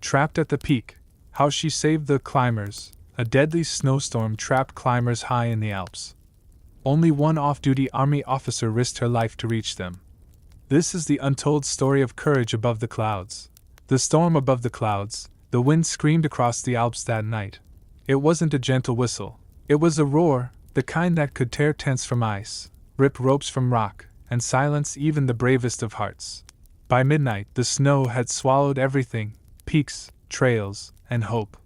trapped at the peak. How she saved the climbers. A deadly snowstorm trapped climbers high in the Alps. Only one off-duty army officer risked her life to reach them. This is the untold story of courage above the clouds. The storm above the clouds. The wind screamed across the Alps that night. It wasn't a gentle whistle. It was a roar, the kind that could tear tents from ice, rip ropes from rock, and silence even the bravest of hearts. By midnight, the snow had swallowed everything: peaks, trails, and hope.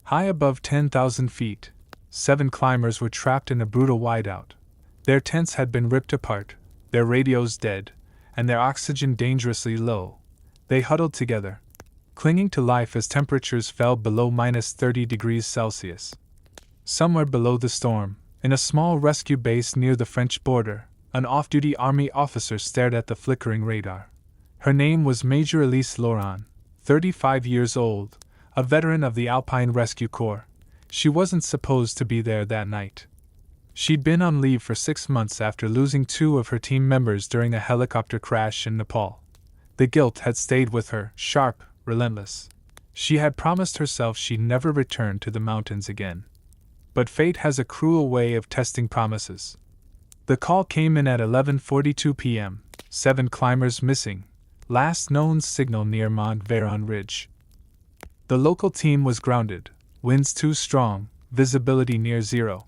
High above 10,000 feet, 7 climbers were trapped in a brutal whiteout. Their tents had been ripped apart, their radios dead, and their oxygen dangerously low. They huddled together, clinging to life as temperatures fell below -30 degrees Celsius. Somewhere below the storm, in a small rescue base near the French border, an off-duty army officer stared at the flickering radar. Her name was Major Elise Laurent, 35 years old, a veteran of the Alpine Rescue Corps. She wasn't supposed to be there that night. She'd been on leave for 6 months after losing 2 of her team members during a helicopter crash in Nepal. The guilt had stayed with her, sharp, relentless. She had promised herself she'd never return to the mountains again. But fate has a cruel way of testing promises. The call came in at 11:42 p.m. 7 climbers missing. Last known signal near Mont Veron Ridge. The local team was grounded. Winds too strong, visibility near zero.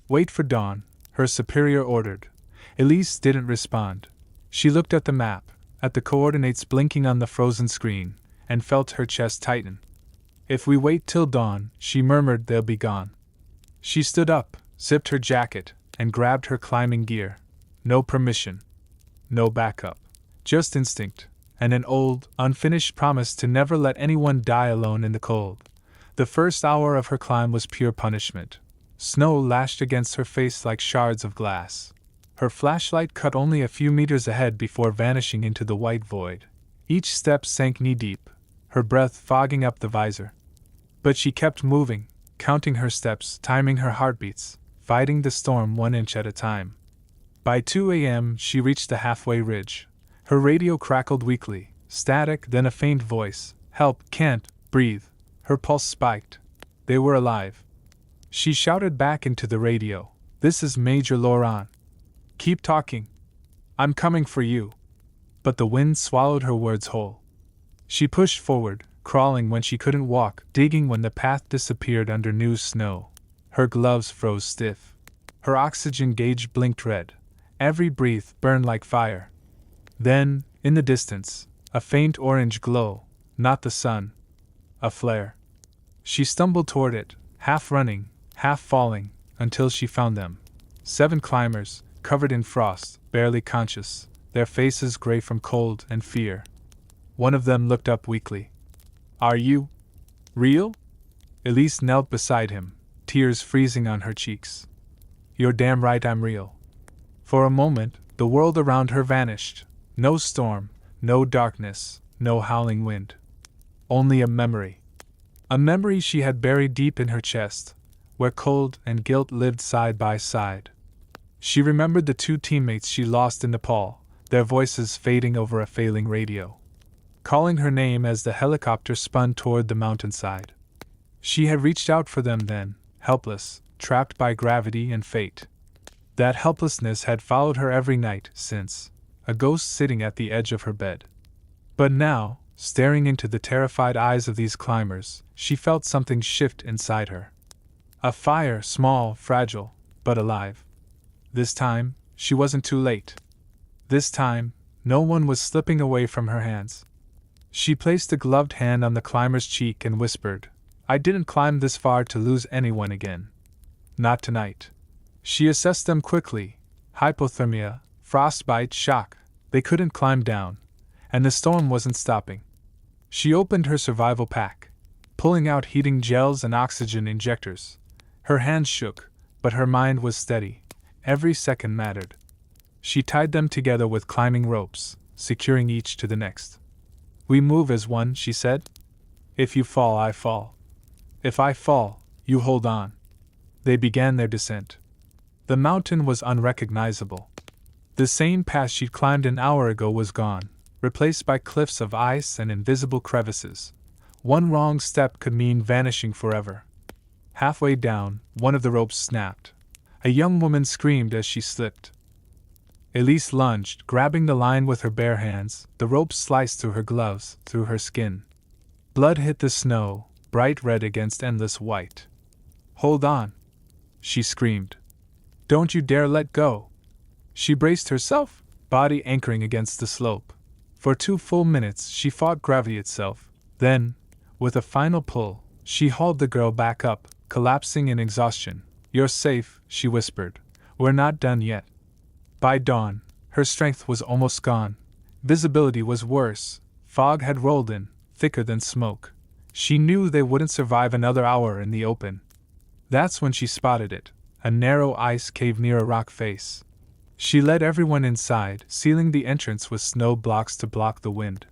Wait for dawn, her superior ordered. Elise didn't respond. She looked at the map, at the coordinates blinking on the frozen screen, and felt her chest tighten. If we wait till dawn, she murmured, they'll be gone. She stood up, zipped her jacket, and grabbed her climbing gear. No permission. No backup. Just instinct, and an old, unfinished promise to never let anyone die alone in the cold. The first hour of her climb was pure punishment. Snow lashed against her face like shards of glass. Her flashlight cut only a few meters ahead before vanishing into the white void. Each step sank knee-deep, her breath fogging up the visor. But she kept moving, counting her steps, timing her heartbeats, fighting the storm 1 inch at a time. By 2 a.m. she reached the halfway ridge. Her radio crackled weakly, static, then a faint voice. Help, can't breathe. Her pulse spiked. They were alive. She shouted back into the radio. This is Major Laurent. Keep talking. I'm coming for you. But the wind swallowed her words whole. She pushed forward, crawling when she couldn't walk, digging when the path disappeared under new snow. Her gloves froze stiff. Her oxygen gauge blinked red. Every breath burned like fire. Then, in the distance, a faint orange glow, not the sun. A flare. She stumbled toward it, half running, half falling, until she found them. 7 climbers, covered in frost, barely conscious, their faces gray from cold and fear. One of them looked up weakly. Are you real? Elise knelt beside him, tears freezing on her cheeks. You're damn right I'm real. For a moment, the world around her vanished. No storm, no darkness, no howling wind. Only a memory. A memory she had buried deep in her chest, where cold and guilt lived side by side. She remembered the 2 teammates she lost in Nepal, their voices fading over a failing radio, calling her name as the helicopter spun toward the mountainside. She had reached out for them then, helpless, trapped by gravity and fate. That helplessness had followed her every night since, a ghost sitting at the edge of her bed. But now, staring into the terrified eyes of these climbers, she felt something shift inside her. A fire, small, fragile, but alive. This time, she wasn't too late. This time, no one was slipping away from her hands. She placed a gloved hand on the climber's cheek and whispered, I didn't climb this far to lose anyone again. Not tonight. She assessed them quickly. Hypothermia, frostbite, shock. They couldn't climb down, and the storm wasn't stopping. She opened her survival pack, pulling out heating gels and oxygen injectors. Her hands shook, but her mind was steady. Every second mattered. She tied them together with climbing ropes, securing each to the next. We move as one, she said. If you fall, I fall. If I fall, you hold on. They began their descent. The mountain was unrecognizable. The same path she'd climbed an hour ago was gone, replaced by cliffs of ice and invisible crevices. One wrong step could mean vanishing forever. Halfway down, one of the ropes snapped. A young woman screamed as she slipped. Elise lunged, grabbing the line with her bare hands. The rope sliced through her gloves, through her skin. Blood hit the snow, bright red against endless white. "Hold on!" she screamed. "Don't you dare let go!" She braced herself, body anchoring against the slope. For 2 full minutes she fought gravity itself. Then, with a final pull, she hauled the girl back up, collapsing in exhaustion. "You're safe," she whispered. "We're not done yet." By dawn, her strength was almost gone. Visibility was worse. Fog had rolled in, thicker than smoke. She knew they wouldn't survive another hour in the open. That's when she spotted it, a narrow ice cave near a rock face. She led everyone inside, sealing the entrance with snow blocks to block the wind.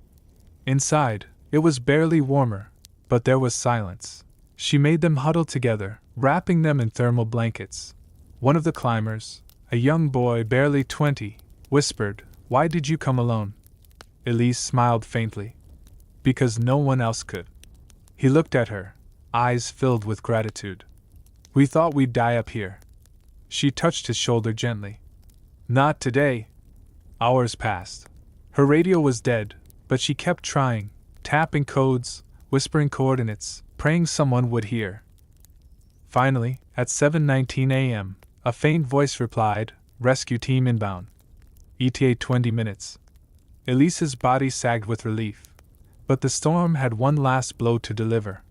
Inside, it was barely warmer, but there was silence. She made them huddle together, wrapping them in thermal blankets. One of the climbers, a young boy barely 20, whispered, "Why did you come alone?" Elise smiled faintly. "Because no one else could." He looked at her, eyes filled with gratitude. "We thought we'd die up here." She touched his shoulder gently. "Not today." Hours passed. Her radio was dead, but she kept trying, tapping codes, whispering coordinates, praying someone would hear. Finally, at 7:19 a.m., a faint voice replied, "Rescue team inbound. ETA 20 minutes. Elise's body sagged with relief. But the storm had one last blow to deliver.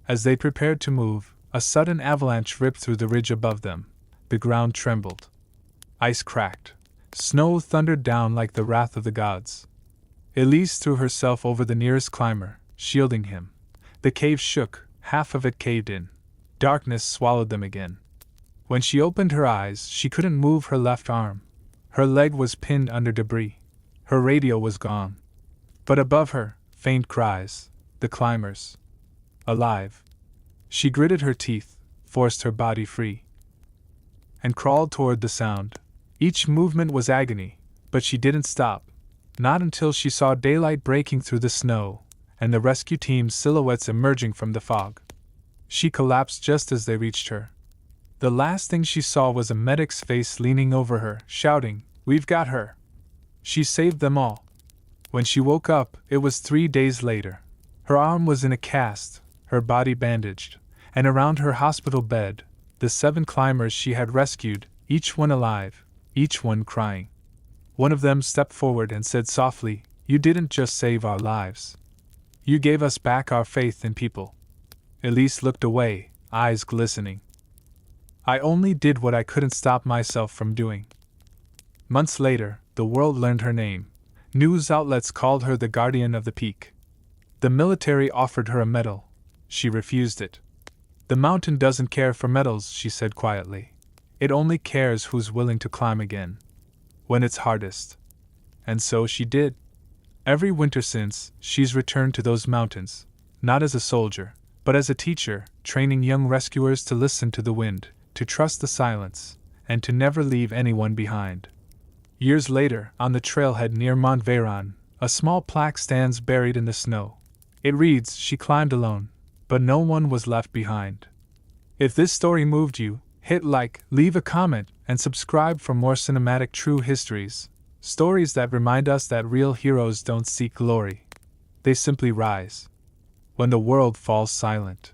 As they prepared to move, a sudden avalanche ripped through the ridge above them. The ground trembled. Ice cracked. Snow thundered down like the wrath of the gods. Elise threw herself over the nearest climber, shielding him. The cave shook, half of it caved in. Darkness swallowed them again. When she opened her eyes, she couldn't move her left arm. Her leg was pinned under debris. Her radio was gone. But above her, faint cries. The climbers. Alive. She gritted her teeth, forced her body free, and crawled toward the sound. Each movement was agony, but she didn't stop. Not until she saw daylight breaking through the snow, and the rescue team's silhouettes emerging from the fog. She collapsed just as they reached her. The last thing she saw was a medic's face leaning over her, shouting, "We've got her! She saved them all!" When she woke up, it was 3 days later. Her arm was in a cast, her body bandaged, and around her hospital bed, the 7 climbers she had rescued, each one alive, each one crying. One of them stepped forward and said softly, "You didn't just save our lives. You gave us back our faith in people." Elise looked away, eyes glistening. "I only did what I couldn't stop myself from doing." Months later, the world learned her name. News outlets called her the Guardian of the Peak. The military offered her a medal. She refused it. "The mountain doesn't care for medals," she said quietly. "It only cares who's willing to climb again. When it's hardest." And so she did. Every winter since, she's returned to those mountains, not as a soldier, but as a teacher, training young rescuers to listen to the wind, to trust the silence, and to never leave anyone behind. Years later, on the trailhead near Mont Veyron, a small plaque stands buried in the snow. It reads, "She climbed alone, but no one was left behind." If this story moved you, hit like, leave a comment, and subscribe for more cinematic true histories, stories that remind us that real heroes don't seek glory. They simply rise when the world falls silent.